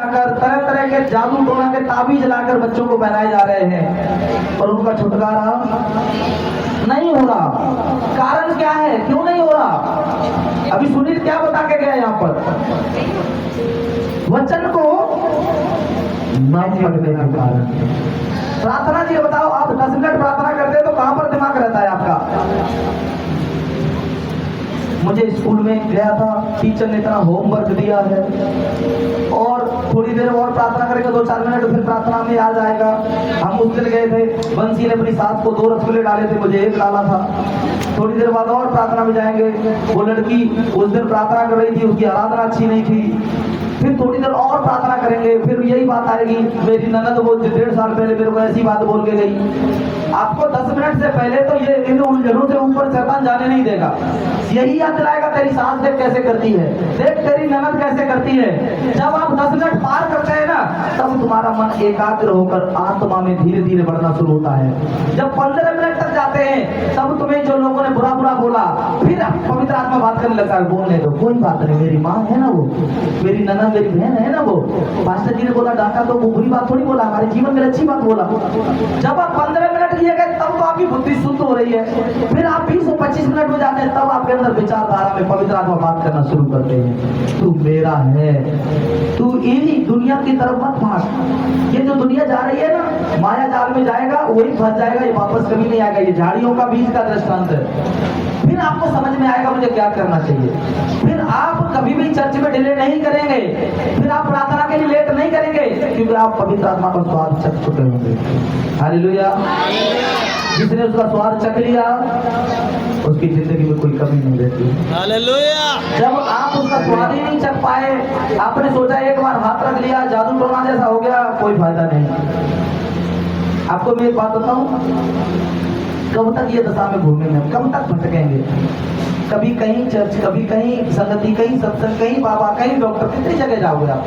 अगर तरह तरह के जादू टोना के ताबीज लाकर बच्चों को पहनाए जा रहे हैं और उनका छुटकारा नहीं हो रहा। कारण क्या है, क्यों नहीं हो रहा? अभी सुनील क्या बता के गया यहाँ पर, वचन को नहीं पढ़ने का कारण। प्रार्थना जी बताओ, आप 10 मिनट प्रार्थना करते हैं तो कहां पर दिमाग रहता है आपका? मुझे स्कूल में गया था, टीचर ने इतना होमवर्क दिया है और थोड़ी देर और प्रार्थना करेंगे 2-4 मिनट, फिर प्रार्थना में आ जाएगा। हम उस दिन गए थे, बंसी ने अपनी सास को 2 रसगुल्ले डाले थे, मुझे 1 डाला था। थोड़ी देर बाद और प्रार्थना में जाएंगे। वो लड़की उस दिन प्रार्थना कर रही थी, उसकी आराधना अच्छी नहीं थी। फिर थोड़ी देर और प्रार्थना करेंगे, फिर यही बात आएगी, मेरी ननद वो 1.5 साल पहले मेरे को ऐसी बात बोल के गई। आपको 10 मिनट से पहले तो ये इन उलझनों से ऊपर शैतान जाने नहीं देगा। यही याद दिलाएगा, तेरी सास देख कैसे करती है, देख तेरी ननद कैसे करती है। जब आप 10 मिनट पार करते हैं ना, तब तुम्हारा मन एकाग्र होकर आत्मा में धीरे धीरे बढ़ना शुरू होता है। जब 15 मिनट तक जाते हैं, तब तुम्हें जो लोगों ने बुरा बुरा बोला, फिर पवित्र आत्मा बात करने लगता है, बोलने दो, कोई बात नहीं, मेरी माँ है ना, वो मेरी ननद मेरी बहन है ना। वो पास्टर जी ने बोला, डांटा तो वो बुरी बात थोड़ी बोला, हमारे जीवन में अच्छी बात बोला। जब आप 15 मिनट लिए गए, तब तो आपकी बुद्धि शुद्ध हो रही है। फिर आप 20-25 मिनट में जाते हैं, तब आपके अंदर विचारधारा में पवित्र आत्मा बात करना शुरू करते हैं, तू मेरा है, तू इन्हीं दुनिया की तरफ मत भाग। ये जो दुनिया जा रही है ना, माया जाल में जाएगा, वही फंस जाएगा, ये वापस कभी नहीं आएगा। ये झाड़ियों का बीज का दृष्टांत है। फिर आपको समझ में आएगा मुझे क्या करना चाहिए। फिर आप कभी भी चर्च में डिले नहीं करेंगे, फिर आप प्रार्थना के लिए लेट नहीं करेंगे, क्योंकि आप पवित्र आत्मा का स्वाद चख चुके होंगे। हालेलुया। जिसने उसका स्वाद चख लिया, उसकी जिंदगी में कोई कमी नहीं रहती। हालेलुया। जब आप उसका स्वाद ही नहीं चख पाए, आपने सोचा एक बार हाथ रख लिया, जादू टोना जैसा हो गया, कोई फायदा नहीं। आपको मैं एक बात बताऊं, कब तक ये दशा में घूमेंगे, कब तक भटकेंगे? कभी कहीं चर्च, कभी कहीं संगति, कहीं सत्संग, कहीं बाबा, कहीं डॉक्टर, कितनी जगह जाओगे आप?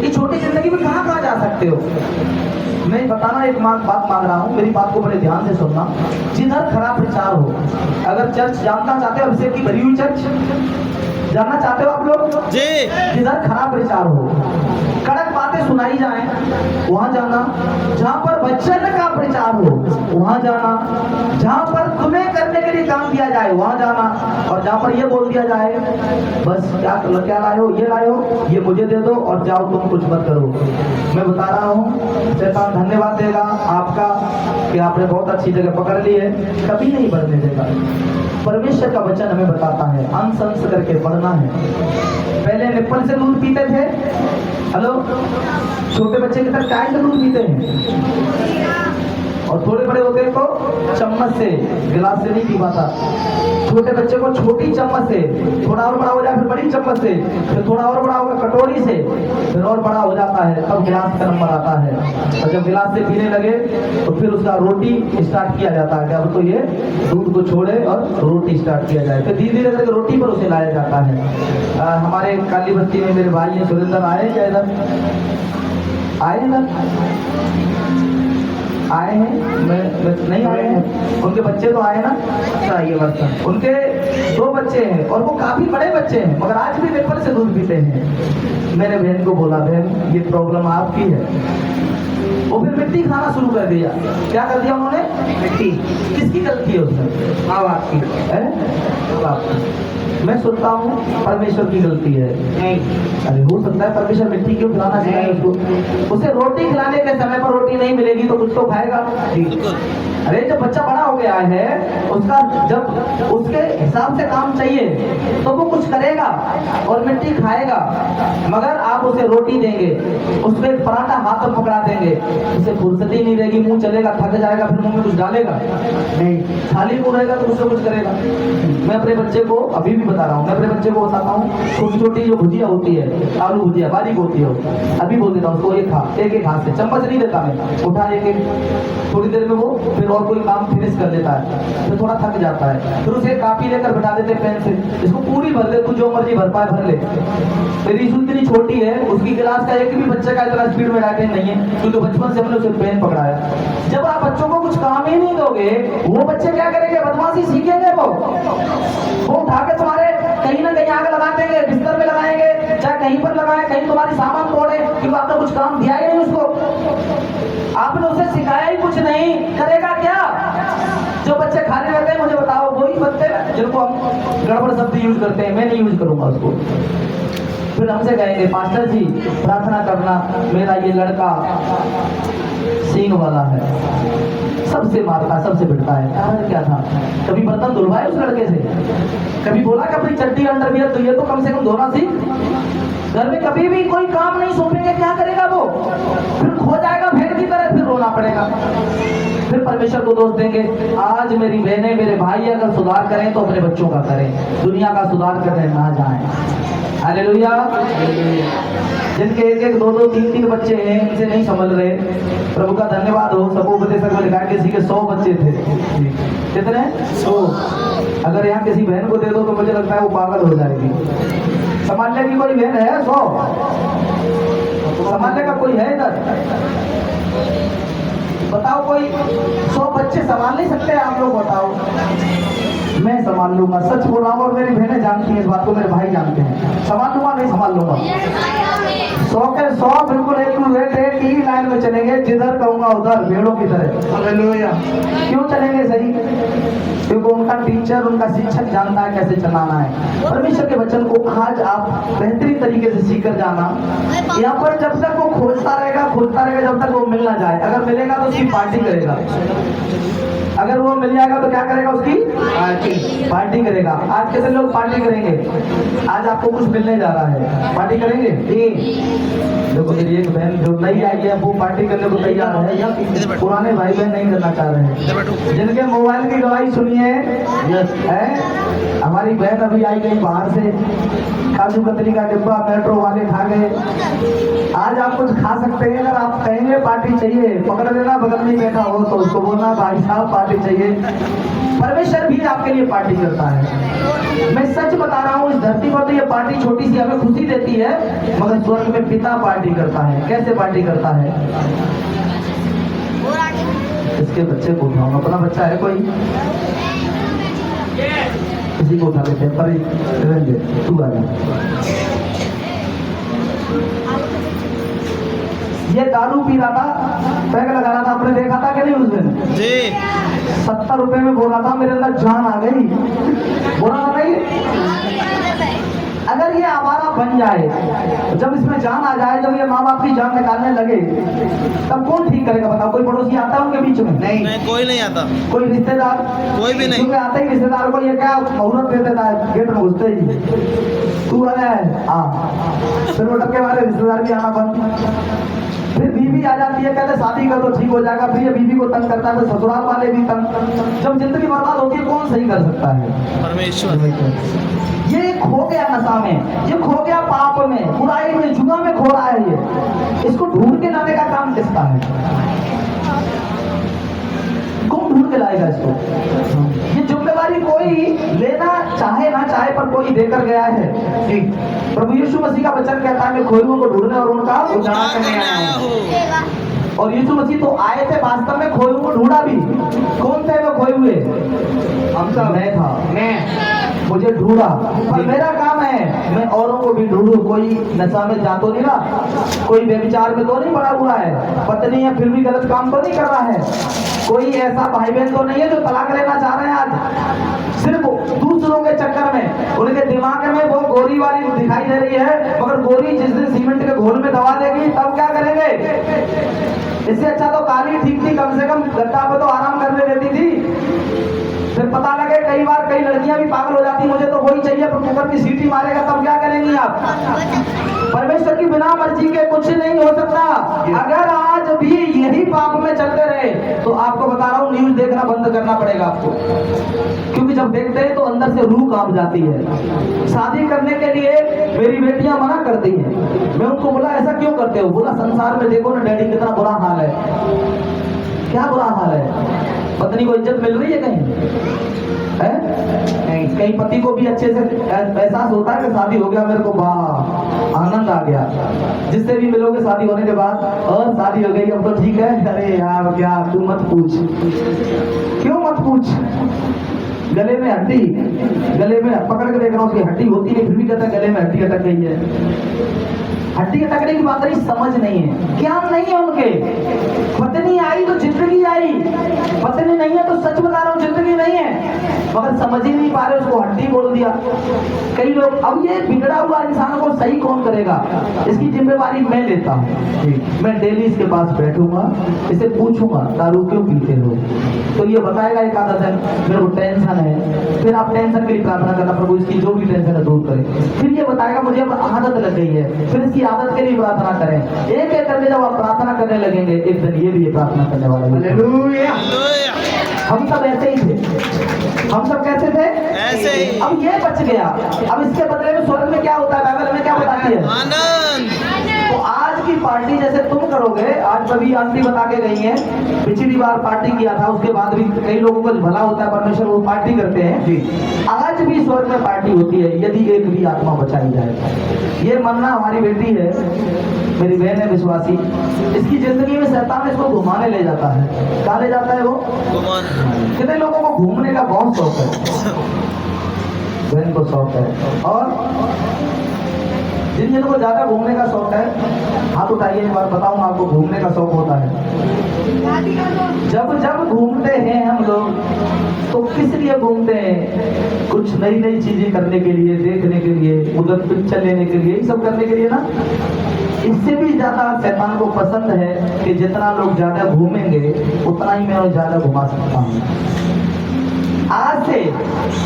ये छोटी जिंदगी में कहाँ कहाँ जा सकते हो? मैं बताना एक बात मांग रहा हूँ, मेरी बात को बड़े ध्यान से सुनना। जिधर खराब प्रचार हो, अगर चर्च जानना चाहते हो, अभिषेक की भरी हुई चर्च जानना चाहते हो आप लोग जी, जिधर खराब प्रचार हो, कड़क बातें सुनाई जाए, वहां जाना। जहां पर वचन का प्रचार हो, वहां जाना। जहां पर तुम्हें करने के लिए काम दिया जाए, वहां जाना। और जहां पर ये बोल दिया जाए, बस क्या लाए हो, ये लाए हो, ये मुझे दे दो और जाओ, तुम कुछ मत करो। मैं बता रहा हूँ, शैतान धन्यवाद देगा आपका कि आपने बहुत अच्छी जगह पकड़ ली है, कभी नहीं बढ़ने देगा। परमेश्वर का वचन हमें बताता है, अंश अंश करके बढ़ना है। पहले निप्पल से दूध पीते थे, हेलो, छोटे बच्चे की तरह चाय से दूध पीते हैं, और थोड़े बड़े होते तो चम्मच से, गिलास से नहीं पी पाता। छोटे बच्चे को छोटी चम्मच से, थोड़ा और बड़ा हो जाए फिर बड़ी चम्मच से, फिर थोड़ा और बड़ा होगा कटोरी से, फिर और बड़ा हो जाता है, तब गिलास का नंबर आता है। और जब गिलास से पीने लगे तो फिर उसका रोटी स्टार्ट किया जाता है कि अब तो ये दूध को छोड़े और रोटी स्टार्ट किया जाए। फिर धीरे धीरे करके रोटी पर उसे लाया जाता है। हमारे काली बस्ती में मेरे भाई हैं सुरेंद्र, आए क्या इधर? आए ना, आए हैं, मैं नहीं आए हैं, उनके बच्चे तो आए ना। ये बात, उनके 2 बच्चे हैं और वो काफी बड़े बच्चे हैं, मगर आज भी निप्पल से दूध पीते हैं। मैंने बहन को बोला, बहन ये प्रॉब्लम आपकी है। वो फिर मिट्टी खाना शुरू कर दिया। क्या कर दिया उन्होंने? मिट्टी। किसकी गलती है उसमें? माँ बाप की है, बाप की। मैं सुनता हूँ परमेश्वर की गलती है। अरे हो सकता है परमेश्वर मिट्टी क्यों खिलाना चाहिए उसको? उसे रोटी खिलाने के समय पर रोटी नहीं मिलेगी तो कुछ तो खाएगा। अरे जब बच्चा बड़ा हो गया है, उसका जब उसके हिसाब से काम चाहिए तो वो कुछ करेगा और मिट्टी खाएगा। मगर आप उसे रोटी देंगे, उसमें एक पराठा हाथ में पकड़ा देंगे, उसे फुर्सत ही नहीं रहेगी, मुंह चलेगा, थक जाएगा, फिर मुंह में कुछ डालेगा नहीं, खाली मुंह रहेगा तो उससे कुछ करेगा। मैं अपने बच्चे को अभी भी बता रहा हूँ, मैं अपने बच्चे को बताता हूँ, छोटी छोटी जो भुजिया होती है, आलू भुजिया बारीक होती है, अभी बोल देता हूँ उसको, एक खा, एक हाथ से, चम्मच नहीं देता मैं, उठा एक, थोड़ी देर में वो फिर और कोई काम फिनिश कर लेता है, फिर थोड़ा थक जाता है, फिर उसे कापी लेकर बिठा देते पेन से, इसको पूरी भर ले, तू जो मर्जी भर पाए भर ले। मेरी ईशु इतनी छोटी है, उसकी क्लास का एक भी बच्चे का इतना स्पीड में राइटिंग नहीं है, क्योंकि बचपन से हमने उसे पेन पकड़ाया। जब आप बच्चों को कुछ काम ही नहीं दोगे, वो बच्चे क्या करेंगे? बदमाशी सीखेंगे। वो उठा के तुम्हारे कहीं ना कहीं आग लगा देंगे, बिस्तर में लगाएंगे, चाहे कहीं पर लगाए, कहीं तुम्हारी सामान तोड़े, कुछ काम दिया ही नहीं उसको, आपने उसे सिखाया ही कुछ नहीं, करेगा क्या? जो बच्चे खाने रहते हैं मुझे बताओ, वही बच्चे जिनको हम गड़बड़ शब्द यूज करते हैं, मैं नहीं यूज करूंगा उसको। फिर हमसे कहेंगे पास्टर जी प्रार्थना करना, मेरा ये लड़का सींग वाला है, सबसे मारता है, सबसे पिटता है। कारण क्या था? कभी बर्तन धुलवाए उस लड़के से? कभी बोला कि अपनी चड्डी अंडरवियर तो ये तो कम से कम धोना सीख? घर में कभी भी कोई काम नहीं सौंपेंगे, क्या करेगा वो? फिर खो जाएगा भेड़ की तरह, फिर रोना पड़ेगा, फिर परमेश्वर को दोष देंगे। आज मेरी बहनें मेरे भाई अगर सुधार करें तो अपने बच्चों का करें, दुनिया का सुधार करने ना जाएं। हालेलुया। जिनके एक एक दो दो तीन तीन बच्चे हैं, इनसे नहीं संभल रहे, प्रभु का धन्यवाद हो। सबको उपदेशक में लिखा है किसी के 100 बच्चे थे। कितने? 100। अगर यहाँ किसी बहन को दे दो तो मुझे लगता है वो पागल हो जाएगी। संभालने की कोई बहन है? 100 संभालने का कोई है इधर? बताओ, कोई 100 बच्चे संभाल नहीं सकते? आप लोग बताओ। मैं संभाल लूंगा, सच बोल रहा हूँ, और मेरी बहनें जानती हैं इस बात को, मेरे भाई जानते हैं। संभाल लूंगा, नहीं संभाल लूंगा? 100 के 100 बिल्कुल एक ही लाइन में चलेंगे, जिधर कहूंगा उधर, भेड़ों की तरह। हालेलुया। क्यों चलेंगे? सही, क्योंकि उनका टीचर, उनका शिक्षक जानता है कैसे चलाना है। परमेश्वर के वचन को आज आप बेहतरीन तरीके से सीख कर जाना। यहाँ पर जब तक वो खोजता रहेगा जब तक वो मिल ना जाए। अगर मिलेगा तो उसकी पार्टी करेगा, अगर वो मिल जाएगा तो क्या करेगा? उसकी पार्टी करेगा। आज कैसे लोग पार्टी करेंगे? आज आपको कुछ मिलने जा रहा है, पार्टी करेंगे? देखो मेरी एक बहन जो नई आई है वो पार्टी करने को तैयार है, पुराने भाई बहन नहीं करना चाह रहे हैं। जिनके मोबाइल की गवाही सुनिए, हमारी बहन अभी आई गई बाहर से, काजू कतली का डिब्बा मेट्रो वाले खा गए। आज आप कुछ खा सकते हैं, अगर आप कहेंगे पार्टी चाहिए, पकड़ लेना, बगल में बैठा हो तो उसको बोलना भाई साहब पार्टी चाहिए। परमेश्वर भी आपके लिए पार्टी करता है। मैं सच बता रहा हूँ, इस धरती पर तो ये पार्टी छोटी सी हमें खुशी देती है, मगर स्वर्ग में पिता पार्टी करता है। कैसे पार्टी करता है? इसके बच्चे को उठाऊंगा, अपना बच्चा है कोई, किसी को उठा लेते हैं, पर तू आ जा। ये दारू पी रहा था, पैग लगा रहा था, आपने देखा था कि नहीं उस दिन? जी। 70 रुपए में बोला था, मेरे अंदर जान आ गई। बोला था नहीं? अगर ये आवारा बन जाए, जब इसमें जान आ जाए, जब ये माँ बाप की जान निकालने लगे, तब कौन ठीक करेगा? बताओ। कोई पड़ोसी आता है उनके बीच में? नहीं, कोई नहीं आता। कोई रिश्तेदार? कोई भी नहीं। आते ही रिश्तेदार को ये क्या मुहूर्त दे देता है, गेट में घुसते ही तू आया है, फिर वो टक्के वाले रिश्तेदार भी आना बंद। फिर बीवी आ जाती है, कहते शादी कर तो ठीक हो जाएगा, फिर ये बीवी को तंग करता है, तो ससुराल वाले भी तंग। जब जिंदगी बर्बाद होती है, कौन सही कर सकता है? परमेश्वर। ये खो गया नशा में, ये खो गया पाप में, बुराई में, जुआ में खो रहा है ये। इसको ढूंढ के लाने का काम किसका है? कौन ढूंढ के लाएगा इसको? ये जिम्मेदारी कोई लेना चाहे ना चाहे, पर कोई देकर गया है। ठीक, प्रभु यीशु मसीह का वचन कहता है, मैं खोयुओं को ढूंढने और उनका उद्धार करने आया हूं। और यीशु मसीह तो आए थे वास्तव में, खोयुओं को ढूंढा भी। कौन थे वो खोए हुए? हमसा मैं था, मुझे ढूंढा। और मेरा काम है मैं औरों को भी ढूंढूं। कोई नशा में जा तो नहीं रहा, कोई व्यभिचार में तो नहीं पड़ा हुआ है, पत्नी है फिर भी गलत काम तो नहीं कर रहा है, कोई ऐसा भाई बहन तो नहीं है जो तलाक लेना चाह रहे हैं आज सिर्फ दूसरों के चक्कर में। उनके दिमाग में वो गोरी वाली दिखाई दे रही है, मगर गोरी जिस दिन सीमेंट के घोल में दबा देगी तब क्या करेंगे? इससे अच्छा तो काली ठीक थी, कम से कम गड्ढा पे तो आराम करने देती थी। फिर पता लगे कई बार कई लड़कियां भी पागल हो जाती, मुझे तो वही चाहिए, पर कुकर की सीटी मारेगा तब क्या करेंगी आप? परमेश्वर की बिना मर्जी के कुछ नहीं हो सकता। अगर आज भी यही पाप में चलते रहे तो आपको बता रहा हूँ, न्यूज देखना बंद करना पड़ेगा आपको, क्योंकि जब देखते हैं तो अंदर से रूह कांप जाती है। शादी करने के लिए मेरी बेटियां मना करती हैं, मैं उनको बोला ऐसा क्यों करते हो? बोला संसार में देखो ना डैडी कितना बुरा हाल है। क्या बुरा हाल है? पत्नी को इज्जत मिल रही है कहीं? है कहीं पति को भी अच्छे से एहसास होता है कि शादी हो गया, मेरे को वाह आनंद आ गया। जिससे भी मिलोगे शादी होने के बाद, और शादी हो गई अब तो ठीक है, अरे यार क्या तू मत पूछ। क्यों मत पूछ? गले में हड्डी, गले में पकड़ के देख रहा हूँ उसकी हड्डी होती है, फिर भी कहता है गले में हड्डी अटक गई है। हड्डी के तगड़े की बात नहीं, समझ नहीं है, ज्ञान नहीं है उनके। पत्नी आई तो जिंदगी आई, पत्नी नहीं है तो सच बता रहा हूँ जिंदगी नहीं है, मगर समझ ही नहीं पा रहे, उसको हड्डी बोल दिया कई लोग। अब ये बिगड़ा हुआ इंसान को सही कौन करेगा, इसकी जिम्मेवारी मैं लेता हूँ। मैं डेली इसके पास बैठूंगा, इसे पूछूंगा दारू क्यों पीते हो, तो ये बताएगा एक आदत है, मेरे को टेंशन है, फिर आप टेंशन के लिए प्रार्थना करना, प्रभु इसकी जो भी टेंशन है दूर करें। फिर ये बताएगा मुझे अब आदत लग गई है, फिर इसकी आदत के लिए प्रार्थना करें। एक एक करके जब आप प्रार्थना करने लगेंगे, एक दिन ये भी ये प्रार्थना करने वाला है। हालेलुया। हम सब ऐसे ही थे, हम सब कैसे थे, ऐसे ही। अब ये बच गया, अब इसके बदले में स्वर्ग में क्या होता है, बाइबल में क्या बताती है, आनंद। तो आज की पार्टी जैसे तुम करोगे, आज कभी आंटी बता के गई है, पिछली बार पार्टी किया था, उसके बाद भी कई लोगों को भला होता है, परमेश्वर वो पार्टी करते हैं जी। आज भी स्वर्ग में पार्टी होती है यदि एक भी आत्मा बचाई जाए। ये मानना हमारी बेटी है, मेरी बहन है विश्वासी, इसकी जिंदगी में शैतान इसको घुमाने ले जाता है। कहाँ ले जाता है वो, कितने लोगों को घूमने का बहुत शौक है, बहन को शौक है, और जिन जिनको ज्यादा घूमने का शौक है हाथ उठाइए, एक बार बताऊं आपको घूमने का शौक होता है। जब जब घूमते हैं हम लोग तो किस लिए घूमते हैं, कुछ नई नई चीजें करने के लिए, देखने के लिए, उधर पिक्चर लेने के लिए, ये सब करने के लिए ना। इससे भी ज्यादा शैतान को पसंद है कि जितना लोग ज्यादा घूमेंगे उतना ही मैं उन्हें ज्यादा घुमा सकता हूँ। आज से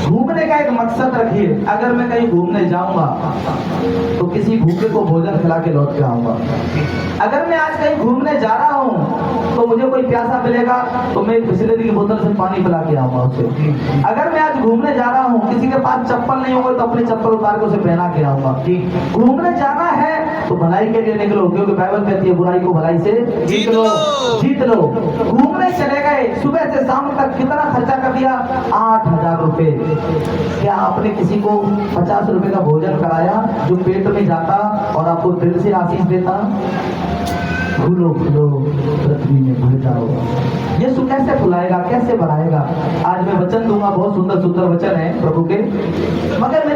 घूमने का एक मकसद रखिए, अगर मैं कहीं घूमने जाऊंगा तो किसी भूखे को भोजन खिला के लौट के आऊंगा। अगर मैं आज कहीं घूमने जा रहा हूं तो मुझे कोई प्यासा मिलेगा तो मैं बिस्लेरी की बोतल से पानी पिला के आऊंगा उसे। अगर मैं आज घूमने जा रहा हूं, किसी के पास चप्पल नहीं होगा तो अपनी चप्पल उतार के उसे पहना के आऊंगा। घूमने जाना है तो भलाई के लिए निकलो, क्योंकि बाइबल कहती है बुराई को भलाई से जीत लो, जीत लो। घूमने चले गए, सुबह से शाम तक कितना खर्चा कर दिया, 8,000 रुपए। क्या आपने किसी को 50 रुपए का भोजन कराया जो पेट में जाता और आपको दिल से आशीष देता। फूलो फूलो पृथ्वी में भर जाओ, यीशु कैसे फुलाएगा, कैसे बढ़ाएगा। आज मैं वचन दूंगा, बहुत सुंदर सुंदर वचन है प्रभु के, मगर मेरी